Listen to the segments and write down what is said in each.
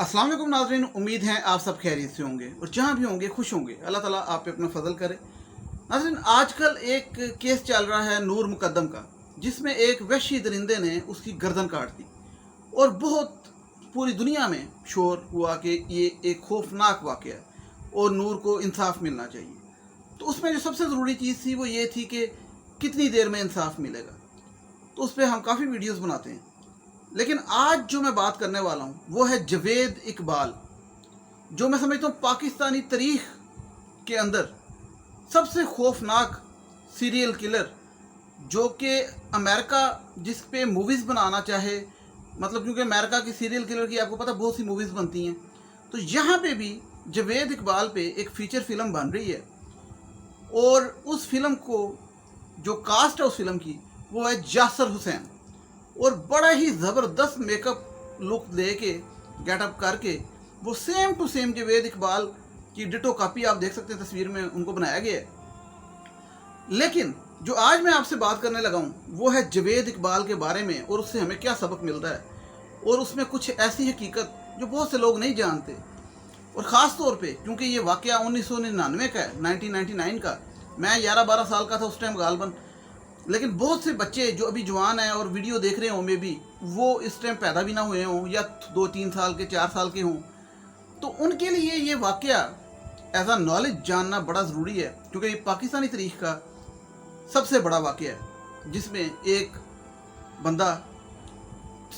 अस्सलाम वालेकुम नाज़रीन, उम्मीद है आप सब खैरियत से होंगे और जहाँ भी होंगे खुश होंगे। अल्लाह ताला आप पे अपना फजल करे। नाज़रीन, आजकल एक केस चल रहा है नूर मुकद्दम का, जिसमें एक वहशी दरिंदे ने उसकी गर्दन काट दी और बहुत पूरी दुनिया में शोर हुआ कि ये एक खौफनाक वाक़या है और नूर को इंसाफ मिलना चाहिए। तो उसमें जो सबसे ज़रूरी चीज़ थी वो ये थी कि कितनी देर में इंसाफ मिलेगा। तो उस पर हम काफ़ी वीडियोस बनाते हैं, लेकिन आज जो मैं बात करने वाला हूँ वो है जवेद इकबाल, जो मैं समझता हूँ पाकिस्तानी तारीख के अंदर सबसे खौफनाक सीरियल किलर, जो कि अमेरिका जिस पे मूवीज़ बनाना चाहे, मतलब क्योंकि अमेरिका की सीरियल किलर की आपको पता बहुत सी मूवीज़ बनती हैं, तो यहाँ पे भी जवेद इकबाल पे एक फ़ीचर फिल्म बन रही है। और उस फिल्म को जो कास्ट है उस फिल्म की वो है जासर हुसैन, और बड़ा ही ज़बरदस्त मेकअप लुक दे के गेटअप करके वो same to same Javed Iqbal की डिटो कॉपी आप देख सकते हैं तस्वीर में, उनको बनाया गया है। लेकिन जो आज मैं आपसे बात करने लगा हूँ वो है जवेद इकबाल के बारे में और उससे हमें क्या सबक मिलता है, और उसमें कुछ ऐसी हकीकत जो बहुत से लोग नहीं जानते। और ख़ास तौर पे क्योंकि ये वाक़या 1999 का है, 1999 का। मैं 11-12 साल का था उस टाइम गालबन, लेकिन बहुत से बच्चे जो अभी जवान हैं और वीडियो देख रहे हों, मे भी वो इस टाइम पैदा भी ना हुए हों या 2-3 साल के 4 साल के हों, तो उनके लिए ये वाक़या एज आ नॉलेज जानना बड़ा ज़रूरी है, क्योंकि ये पाकिस्तानी तारीख़ का सबसे बड़ा वाक़या है जिसमें एक बंदा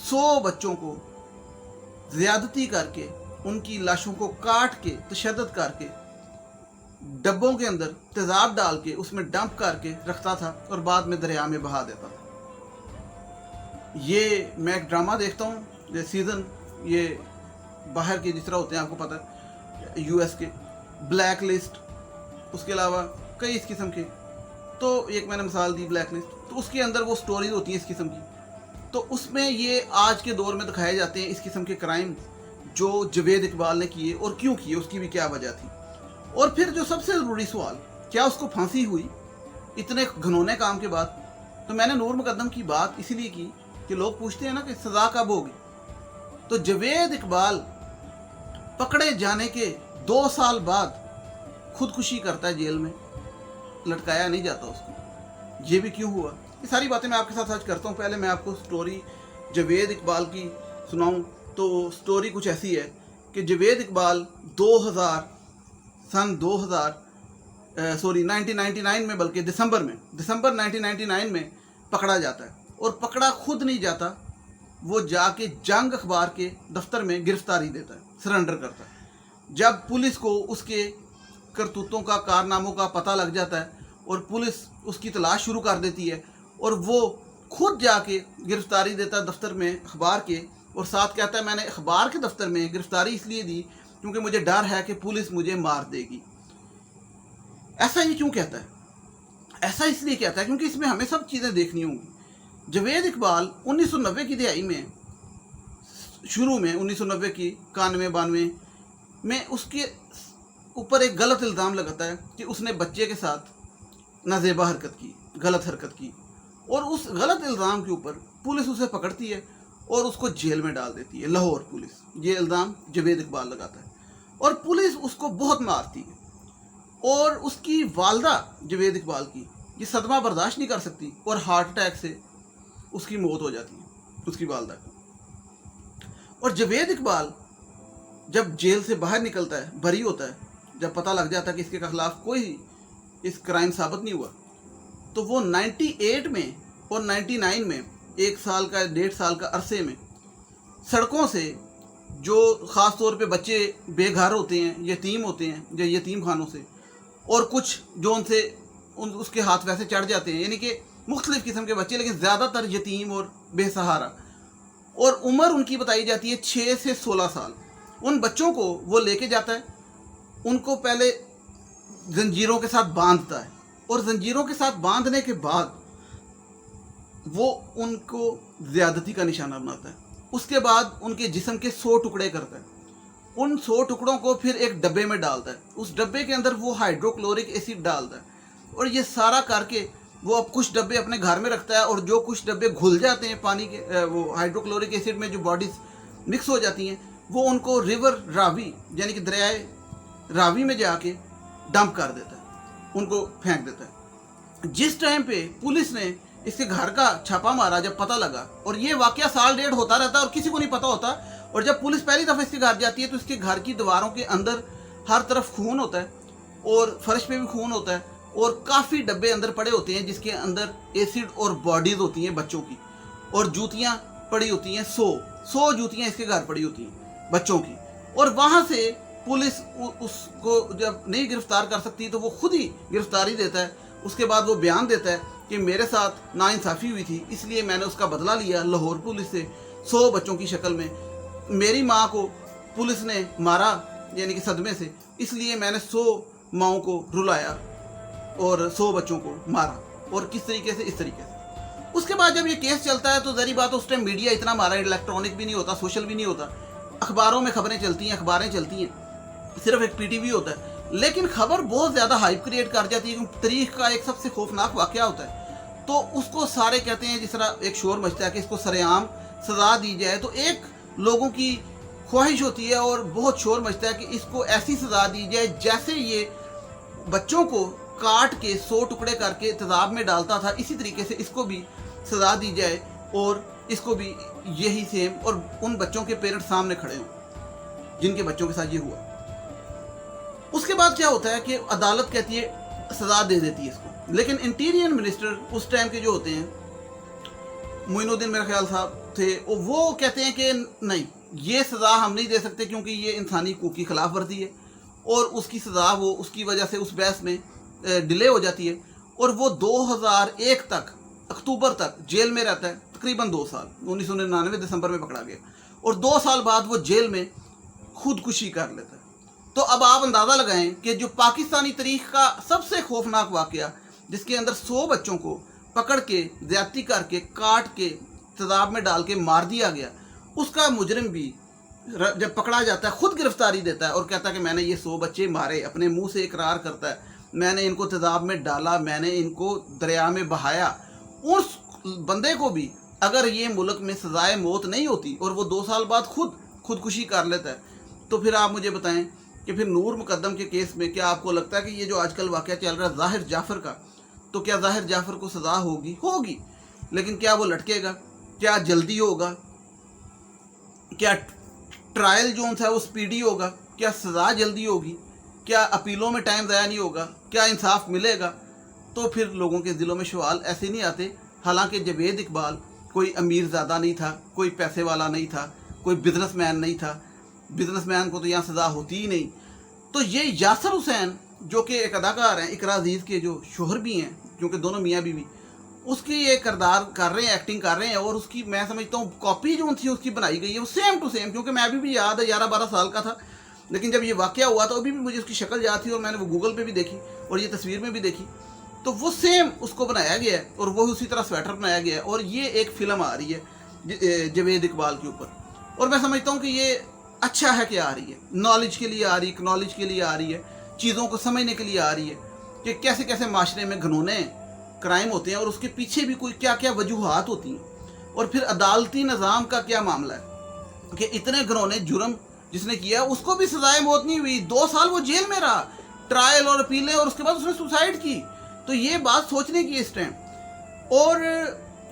100 बच्चों को ज़्यादती करके, उनकी लाशों को काट के, तशद्दुद करके, डब्बों के अंदर तेज़ाब डाल के उसमें डंप करके रखता था और बाद में दरिया में बहा देता था। ये मैं एक ड्रामा देखता हूँ, ये सीज़न, ये बाहर के जिस तरह होते हैं आपको पता है, यूएस के ब्लैक लिस्ट, उसके अलावा कई इस किस्म के, तो एक मैंने मिसाल दी ब्लैक लिस्ट, तो उसके अंदर वो स्टोरीज होती हैं इस किस्म की। तो उसमें ये आज के दौर में दिखाए जाते हैं इस किस्म के क्राइम जो जवेद इकबाल ने किए और क्यों किए, उसकी भी क्या वजह थी। और फिर जो सबसे ज़रूरी सवाल, क्या उसको फांसी हुई इतने घिनौने काम के बाद? तो मैंने नूर मुकद्दम की बात इसीलिए की कि लोग पूछते हैं ना कि सज़ा कब होगी। तो जवेद इकबाल पकड़े जाने के 2 साल बाद खुदकुशी करता है जेल में, लटकाया नहीं जाता उसको। ये भी क्यों हुआ, ये सारी बातें मैं आपके साथ आज करता हूँ। पहले मैं आपको स्टोरी जवेद इकबाल की सुनाऊँ तो स्टोरी कुछ ऐसी है कि जवेद इकबाल 1999 में, बल्कि दिसंबर 1999 में पकड़ा जाता है। और पकड़ा खुद नहीं जाता, वो जाके जंग अखबार के दफ्तर में गिरफ्तारी देता है, सरेंडर करता है। जब पुलिस को उसके करतूतों का, कारनामों का पता लग जाता है और पुलिस उसकी तलाश शुरू कर देती है, और वो खुद जाके गिरफ्तारी देता है दफ्तर में अखबार के, और साथ कहता है मैंने अखबार के दफ्तर में गिरफ्तारी इसलिए दी क्योंकि मुझे डर है कि पुलिस मुझे मार देगी। ऐसा ये क्यों कहता है? ऐसा इसलिए कहता है क्योंकि इसमें हमें सब चीज़ें देखनी होंगी। जवेद इकबाल 1990 की दिहाई में, शुरू में 1990 की 91-92 में उसके ऊपर एक गलत इल्ज़ाम लगाता है कि उसने बच्चे के साथ नाजेबा हरकत की, गलत हरकत की, और उस गलत इल्ज़ाम के ऊपर पुलिस उसे पकड़ती है और उसको जेल में डाल देती है, लाहौर पुलिस। ये इल्ज़ाम जवेद इकबाल लगाता है और पुलिस उसको बहुत मारती है, और उसकी वालदा जवेद इकबाल की ये सदमा बर्दाश्त नहीं कर सकती और हार्ट अटैक से उसकी मौत हो जाती है, उसकी वालदा की। और जवेद इकबाल जब जेल से बाहर निकलता है, बरी होता है, जब पता लग जाता है कि इसके खिलाफ कोई इस क्राइम साबित नहीं हुआ, तो वो 98 में और 99 में 1 साल का 1.5 साल का अरसे में सड़कों से, जो ख़ास तौर पे बच्चे बेघर होते हैं, यतीम होते हैं, जो यतीम खानों से, और कुछ जो उनसे उसके हाथ वैसे चढ़ जाते हैं, यानी कि मुख्तलिफ़ किस्म के बच्चे, लेकिन ज़्यादातर यतीम और बेसहारा, और उम्र उनकी बताई जाती है 6 से 16 साल। उन बच्चों को वो लेके जाता है, उनको पहले जंजीरों के साथ बांधता है, और जंजीरों के साथ बांधने के बाद वो उनको ज़्यादती का निशाना बनाता है। उसके बाद उनके जिस्म के 100 टुकड़े करता है, उन 100 टुकड़ों को फिर एक डब्बे में डालता है, उस डब्बे के अंदर वो हाइड्रोक्लोरिक एसिड डालता है, और ये सारा करके वो अब कुछ डब्बे अपने घर में रखता है, और जो कुछ डब्बे घुल जाते हैं पानी के, वो हाइड्रोक्लोरिक एसिड में जो बॉडीज़ मिक्स हो जाती हैं, वो उनको रिवर रावी यानी कि दरियाए रावी में जाके डंप कर देता है, उनको फेंक देता है। जिस टाइम पे पुलिस ने इसके घर का छापा मारा, जब पता लगा, और ये वाकया साल डेढ़ होता रहता है और किसी को नहीं पता होता, और जब पुलिस पहली दफ़ा इसके घर जाती है तो इसके घर की दीवारों के अंदर हर तरफ खून होता है और फर्श पे भी खून होता है और काफ़ी डब्बे अंदर पड़े होते हैं जिसके अंदर एसिड और बॉडीज़ होती हैं बच्चों की, और जूतियाँ पड़ी होती हैं, 100 जूतियाँ इसके घर पड़ी होती हैं बच्चों की। और वहाँ से पुलिस उसको जब नहीं गिरफ्तार कर सकती तो वो खुद ही गिरफ्तारी देता है। उसके बाद वो बयान देता है कि मेरे साथ नाइंसाफ़ी हुई थी, इसलिए मैंने उसका बदला लिया लाहौर पुलिस से 100 बच्चों की शक्ल में। मेरी माँ को पुलिस ने मारा यानी कि सदमे से, इसलिए मैंने 100 माँओं को रुलाया और 100 बच्चों को मारा। और किस तरीके से, इस तरीके से। उसके बाद जब ये केस चलता है तो ज़री बात, उस टाइम मीडिया इतना हमारा इलेक्ट्रॉनिक भी नहीं होता, सोशल भी नहीं होता, अखबारों में खबरें चलती हैं, अखबारें चलती हैं, सिर्फ एक पीटीवी होता है, लेकिन खबर बहुत ज़्यादा हाइप क्रिएट कर जाती है क्योंकि तारीख का एक सबसे खौफनाक वाक़या होता है। तो उसको सारे कहते हैं, जिस तरह एक शोर मचता है कि इसको सरेआम सज़ा दी जाए, तो एक लोगों की ख्वाहिश होती है और बहुत शोर मचता है कि इसको ऐसी सज़ा दी जाए जैसे ये बच्चों को काट के 100 टुकड़े करके तेज़ाब में डालता था, इसी तरीके से इसको भी सज़ा दी जाए और इसको भी यही सेम, और उन बच्चों के पेरेंट्स सामने खड़े हों जिनके बच्चों के साथ ये हुआ। उसके बाद क्या होता है कि अदालत कहती है सज़ा दे देती है इसको, लेकिन इंटीरियर मिनिस्टर उस टाइम के जो होते हैं, मोइनुद्दीन मेरा ख्याल साहब थे, वो कहते हैं कि नहीं, ये सज़ा हम नहीं दे सकते क्योंकि ये इंसानी हकूक़ की खिलाफ वर्जी है, और उसकी सज़ा वो उसकी वजह से उस बहस में डिले हो जाती है, और वो 2001 तक अक्टूबर तक जेल में रहता है, तकरीबन 2 साल, 1999 दिसंबर में पकड़ा गया, और 2 साल बाद वो जेल में खुदकुशी कर लेता है। तो अब आप अंदाज़ा लगाएं कि जो पाकिस्तानी तारीख का सबसे खौफनाक वाक़या, जिसके अंदर 100 बच्चों को पकड़ के ज़्यादती करके काट के तेज़ाब में डाल के मार दिया गया, उसका मुजरिम भी जब पकड़ा जाता है खुद गिरफ्तारी देता है और कहता है कि मैंने ये 100 बच्चे मारे, अपने मुंह से इकरार करता है, मैंने इनको तेज़ाब में डाला, मैंने इनको दरिया में बहाया। उस बंदे को भी अगर ये मुल्क में सज़ाए मौत नहीं होती और वो 2 साल बाद खुदकुशी कर लेता है, तो फिर आप मुझे बताएं कि फिर नूर मुकद्दम के केस में क्या आपको लगता है कि ये जो आजकल वाक़या चल रहा है ज़ाहिर जाफ़र का, तो क्या ज़ाहिर जाफ़र को सज़ा होगी, लेकिन क्या वो लटकेगा? क्या जल्दी होगा? क्या ट्रायल जो है वो स्पीडी होगा? क्या सज़ा जल्दी होगी? क्या अपीलों में टाइम ज़ाया नहीं होगा? क्या इंसाफ मिलेगा? तो फिर लोगों के दिलों में सवाल ऐसे नहीं आते। हालांकि जावेद इकबाल कोई अमीर ज़्यादा नहीं था, कोई पैसे वाला नहीं था, कोई बिजनेसमैन नहीं था, बिजनेसमैन को तो यहाँ सज़ा होती ही नहीं। तो ये यासर हुसैन जो कि एक अदाकार हैं, इकरा अजीज़ के जो शोहर भी हैं, क्योंकि दोनों मियाँ बीवी, उसकी ये किरदार कर रहे हैं, एक्टिंग कर रहे हैं, और उसकी मैं समझता हूँ कॉपी जो थी उसकी बनाई गई है वो सेम टू सेम, क्योंकि मैं अभी भी याद है 11-12 साल का था, लेकिन जब ये वाक़या हुआ तो अभी भी मुझे उसकी शक्ल याद थी और मैंने वो गूगल पे भी देखी और ये तस्वीर में भी देखी, तो वो सेम उसको बनाया गया है और वो उसी तरह स्वेटर बनाया गया है, और ये एक फ़िल्म आ रही है जावेद इकबाल के ऊपर, और मैं समझता हूँ कि ये अच्छा है कि आ रही है, नॉलेज के लिए आ रही है, नॉलेज के लिए आ रही है, चीज़ों को समझने के लिए आ रही है कि कैसे कैसे माशरे में घिनौने क्राइम होते हैं और उसके पीछे भी कोई क्या क्या वजूहात होती हैं, और फिर अदालती निज़ाम का क्या मामला है कि इतने घिनौने जुर्म जिसने किया उसको भी सजाए मौत नहीं हुई, 2 साल वो जेल में रहा, ट्रायल और अपीलें, और उसके बाद उसने सुसाइड की। तो ये बात सोचने की इस टाइम, और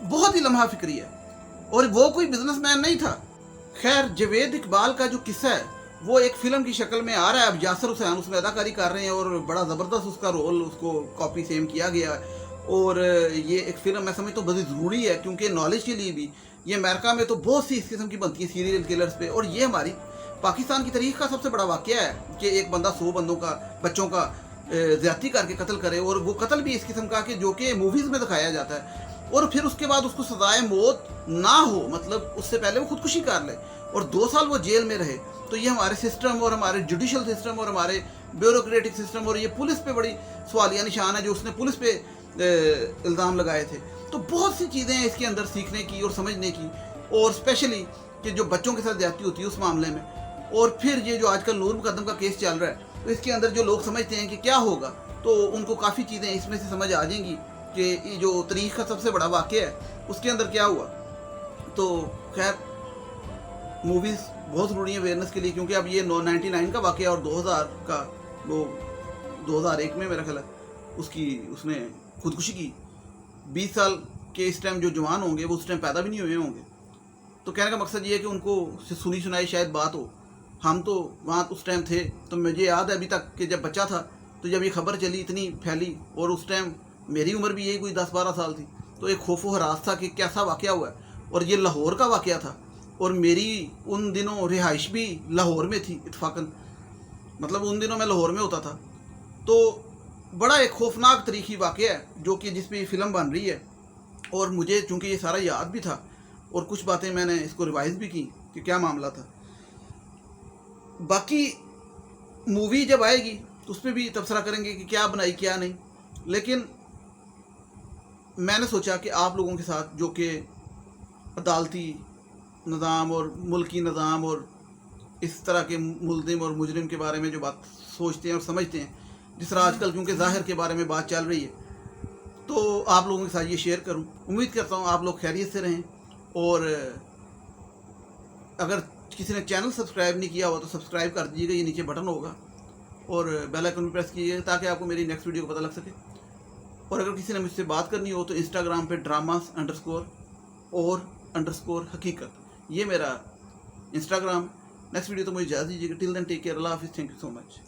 बहुत ही लम्हा फिक्री है, और वो कोई बिजनेसमैन नहीं था। खैर, जावेद इकबाल का जो किस्सा है वो एक फ़िल्म की शक्ल में आ रहा है। अब यासर हुसैन उसमें अदाकारी कर रहे हैं और बड़ा ज़बरदस्त उसका रोल, उसको कॉपी सेम किया गया है, और ये एक फ़िल्म मैं समझता हूँ बहुत ज़रूरी है, क्योंकि नॉलेज के लिए भी। ये अमेरिका में तो बहुत सी इस किस्म की बनती है सीरियल किलर्स पे, और ये हमारी पाकिस्तान की तारीख का सबसे बड़ा वाक़या है कि एक बंदा 100 बच्चों का ज़्यादती करके कत्ल करे, और वो कत्ल भी इस किस्म का कि जो कि मूवीज़ में दिखाया जाता है, और फिर उसके बाद उसको सजाए मौत ना हो, मतलब उससे पहले वो खुदकुशी कर ले और 2 साल वो जेल में रहे। तो ये हमारे सिस्टम और हमारे जुडिशल सिस्टम और हमारे ब्यूरोक्रेटिक सिस्टम और ये पुलिस पे बड़ी सवालिया निशान है जो उसने पुलिस पे इल्ज़ाम लगाए थे। तो बहुत सी चीज़ें हैं इसके अंदर सीखने की और समझने की, और स्पेशली कि जो बच्चों के साथ ज़्यादती होती है उस मामले में। और फिर ये जो आजकल नूर मुकद्दम का केस चल रहा है, तो इसके अंदर जो लोग समझते हैं कि क्या होगा, तो उनको काफ़ी चीज़ें इसमें से समझ आ जाएंगी कि ये जो तारीख का सबसे बड़ा वाक़या है उसके अंदर क्या हुआ। तो खैर, मूवीज़ बहुत ज़रूरी है अवेयरनेस के लिए, क्योंकि अब ये 99 का वाक़या और 2000 का, वो 2001 में मेरा ख्याल है उसने खुदकुशी की। 20 साल के इस टाइम जो जवान होंगे वो उस टाइम पैदा भी नहीं हुए होंगे। तो कहने का मकसद ये है कि उनको सुनी सुनाई शायद बात हो। हम तो वहाँ उस टाइम थे, तो मुझे याद है अभी तक कि जब बच्चा था तो जब ये खबर चली इतनी फैली, और उस टाइम मेरी उम्र भी यही कोई 10-12 साल थी, तो एक खौफ व हरास था कि कैसा वाक़या हुआ है। और ये लाहौर का वाक़या था, और मेरी उन दिनों रिहाइश भी लाहौर में थी इत्फाकन, मतलब उन दिनों मैं लाहौर में होता था। तो बड़ा एक खौफनाक तरीक़ी वाक़या है जो कि जिस पे फ़िल्म बन रही है। और मुझे चूँकि ये सारा याद भी था और कुछ बातें मैंने इसको रिवाइज़ भी की कि क्या मामला था। बाकी मूवी जब आएगी तो उस पर भी तबसरा करेंगे कि क्या बनाई क्या नहीं, लेकिन मैंने सोचा कि आप लोगों के साथ जो कि अदालती निज़ाम और मुल्की निज़ाम और इस तरह के मुल्ज़िम और मुजरिम के बारे में जो बात सोचते हैं और समझते हैं, जिस तरह आजकल क्योंकि ज़ाहिर के बारे में बात चल रही है, तो आप लोगों के साथ ये शेयर करूं। उम्मीद करता हूं आप लोग खैरियत से रहें, और अगर किसी ने चैनल सब्सक्राइब नहीं किया हुआ तो सब्सक्राइब कर दीजिएगा, ये नीचे बटन होगा, और बेल आइकन भी प्रेस कीजिएगा ताकि आपको मेरी नेक्स्ट वीडियो का पता लग सके। और अगर किसी ने मुझसे बात करनी हो तो इंस्टाग्राम पे ड्रामास_और_हकीकत, ये मेरा इंस्टाग्राम। नेक्स्ट वीडियो तो मुझे इजाज़त दीजिएगा। टिल देन टेक केयर, अल्लाह हाफिज़, थैंक यू सो मच।